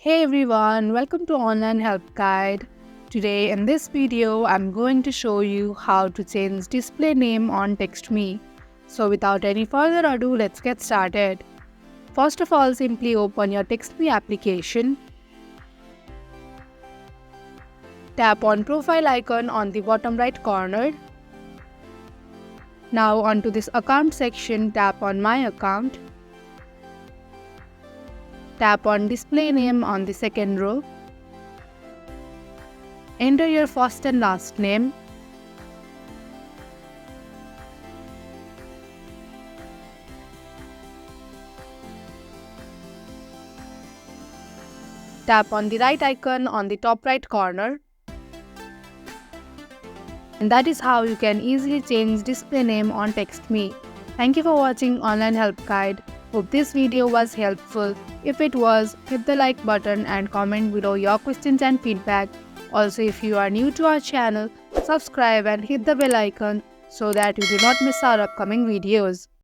Hey everyone, welcome to Online Help Guide. Today in this video, I'm going to show you how to change display name on TextMe. So without any further ado, let's get started. First of all, simply open your TextMe application. Tap on profile icon on the bottom right corner. Now onto this account section, tap on my account. Tap on display name on the second row. Enter your first and last name. Tap on the right icon on the top right corner. And that is how you can easily change display name on TextMe. Thank you for watching Online Help Guide. Hope this video was helpful. If it was, hit the like button and comment below your questions and feedback. Also, if you are new to our channel, subscribe and hit the bell icon so that you do not miss our upcoming videos.